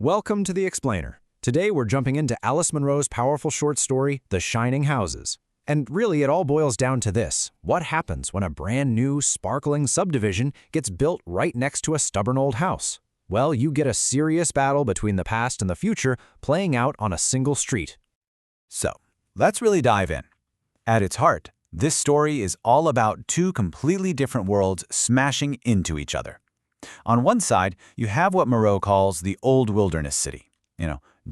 Welcome to The Explainer. Today we're jumping into Alice Munro's powerful short story, The Shining Houses. And really it all boils down to this. What happens when a brand new, sparkling subdivision gets built right next to a stubborn old house? Well, you get a serious battle between the past and the future playing out on a single street. So, let's really dive in. At its heart, this story is all about two completely different worlds smashing into each other. On one side, you have what Munro calls the Old Wilderness City.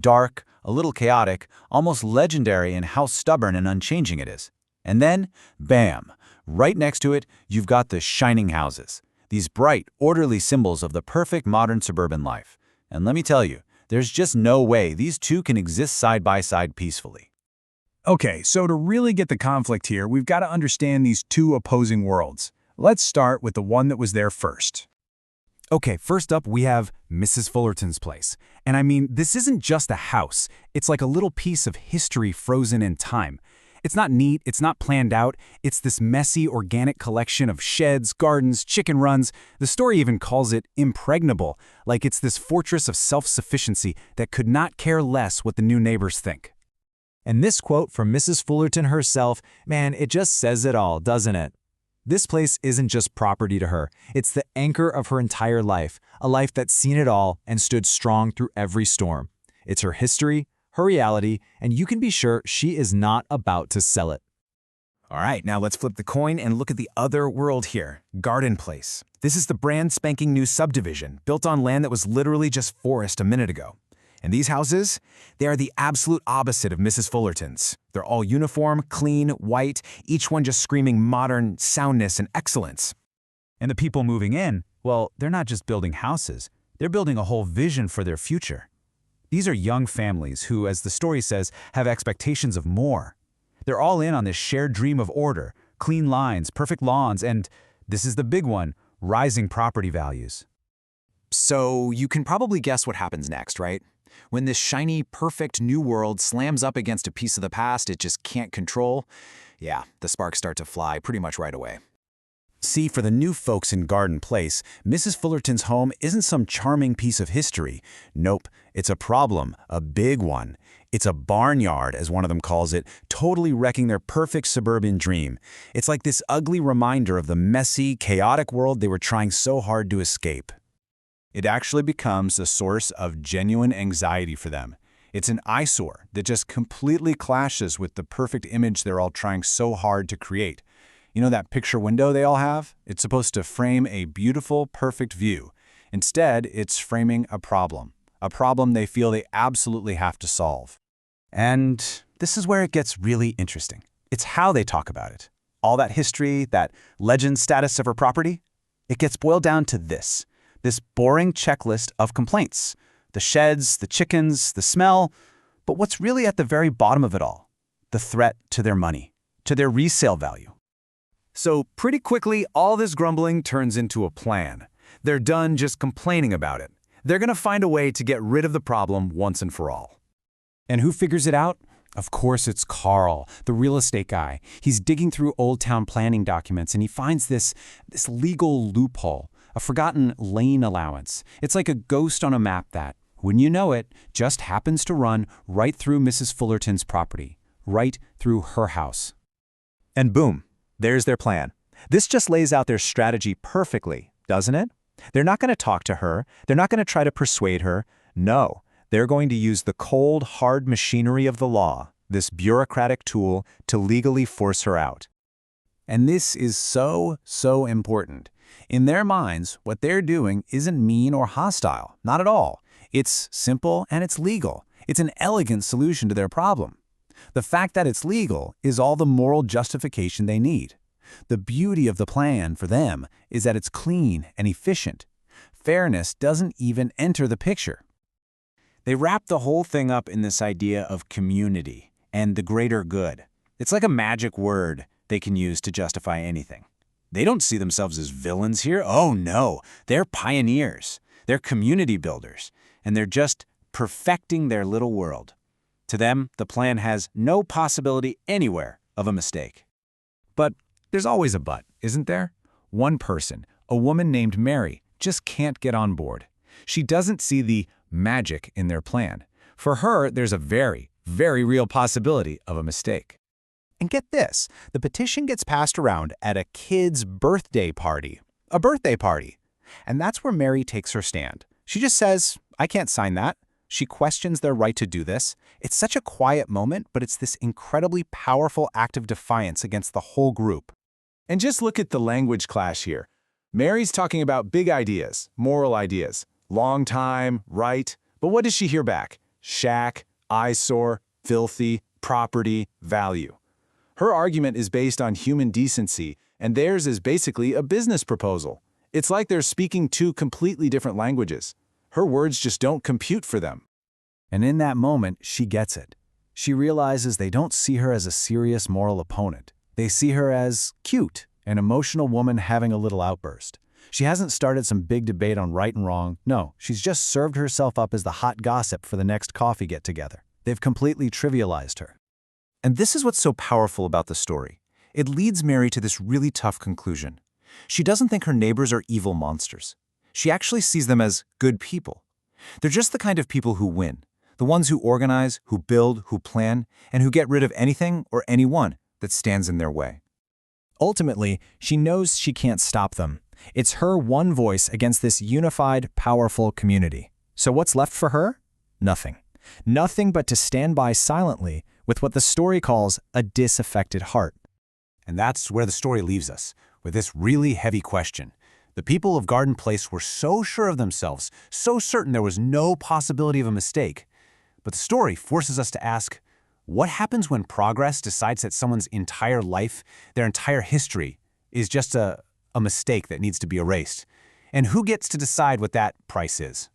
Dark, a little chaotic, almost legendary in how stubborn and unchanging it is. And then, bam, right next to it, you've got the shining houses. These bright, orderly symbols of the perfect modern suburban life. And let me tell you, there's just no way these two can exist side by side peacefully. Okay, so to really get the conflict here, we've got to understand these two opposing worlds. Let's start with the one that was there first. Okay, first up we have Mrs. Fullerton's place. And I mean, this isn't just a house. It's like a little piece of history frozen in time. It's not neat, it's not planned out. It's this messy, organic collection of sheds, gardens, chicken runs. The story even calls it impregnable, like it's this fortress of self-sufficiency that could not care less what the new neighbors think. And this quote from Mrs. Fullerton herself, man, it just says it all, doesn't it? This place isn't just property to her. It's the anchor of her entire life, a life that's seen it all and stood strong through every storm. It's her history, her reality, and you can be sure she is not about to sell it. All right, now let's flip the coin and look at the other world here, Garden Place. This is the brand spanking new subdivision built on land that was literally just forest a minute ago. And these houses, they are the absolute opposite of Mrs. Fullerton's. They're all uniform, clean, white, each one just screaming modern soundness and excellence. And the people moving in, well, they're not just building houses. They're building a whole vision for their future. These are young families who, as the story says, have expectations of more. They're all in on this shared dream of order, clean lines, perfect lawns, and, this is the big one, rising property values. So you can probably guess what happens next, right? When this shiny, perfect new world slams up against a piece of the past it just can't control, yeah, the sparks start to fly pretty much right away. See, for the new folks in Garden Place, Mrs. Fullerton's home isn't some charming piece of history. Nope, it's a problem, a big one. It's a barnyard, as one of them calls it, totally wrecking their perfect suburban dream. It's like this ugly reminder of the messy, chaotic world they were trying so hard to escape. It actually becomes a source of genuine anxiety for them. It's an eyesore that just completely clashes with the perfect image they're all trying so hard to create. You know that picture window they all have? It's supposed to frame a beautiful, perfect view. Instead, it's framing a problem they feel they absolutely have to solve. And this is where it gets really interesting. It's how they talk about it. All that history, that legend status of her property, it gets boiled down to this boring checklist of complaints. The sheds, the chickens, the smell, but what's really at the very bottom of it all? The threat to their money, to their resale value. So pretty quickly, all this grumbling turns into a plan. They're done just complaining about it. They're going to find a way to get rid of the problem once and for all. And who figures it out? Of course it's Carl, the real estate guy. He's digging through old town planning documents and he finds this legal loophole, a forgotten lane allowance. It's like a ghost on a map that, wouldn't you know it, just happens to run right through Mrs. Fullerton's property, right through her house. And boom, there's their plan. This just lays out their strategy perfectly, doesn't it? They're not going to talk to her. They're not going to try to persuade her. No, they're going to use the cold, hard machinery of the law, this bureaucratic tool, to legally force her out. And this is so important. In their minds, what they're doing isn't mean or hostile, not at all. It's simple and it's legal. It's an elegant solution to their problem. The fact that it's legal is all the moral justification they need. The beauty of the plan for them is that it's clean and efficient. Fairness doesn't even enter the picture. They wrap the whole thing up in this idea of community and the greater good. It's like a magic word they can use to justify anything. They don't see themselves as villains here. Oh no, they're pioneers. They're community builders, and they're just perfecting their little world. To them, the plan has no possibility anywhere of a mistake. But there's always a but, isn't there? One person, a woman named Mary, just can't get on board. She doesn't see the magic in their plan. For her, there's a very, very real possibility of a mistake. And get this, the petition gets passed around at a kid's birthday party. A birthday party. And that's where Mary takes her stand. She just says, I can't sign that. She questions their right to do this. It's such a quiet moment, but it's this incredibly powerful act of defiance against the whole group. And just look at the language clash here. Mary's talking about big ideas, moral ideas, long time, right. But what does she hear back? Shack, eyesore, filthy, property, value. Her argument is based on human decency, and theirs is basically a business proposal. It's like they're speaking two completely different languages. Her words just don't compute for them. And in that moment, she gets it. She realizes they don't see her as a serious moral opponent. They see her as cute, an emotional woman having a little outburst. She hasn't started some big debate on right and wrong. No, she's just served herself up as the hot gossip for the next coffee get-together. They've completely trivialized her. And this is what's so powerful about the story. It leads Mary to this really tough conclusion. She doesn't think her neighbors are evil monsters. She actually sees them as good people. They're just the kind of people who win, the ones who organize, who build, who plan, and who get rid of anything or anyone that stands in their way. Ultimately, she knows she can't stop them. It's her one voice against this unified, powerful community. So what's left for her? Nothing. Nothing but to stand by silently with what the story calls a disaffected heart. And that's where the story leaves us, with this really heavy question. The people of Garden Place were so sure of themselves, so certain there was no possibility of a mistake. But the story forces us to ask, what happens when progress decides that someone's entire life, their entire history, is just a mistake that needs to be erased? And who gets to decide what that price is?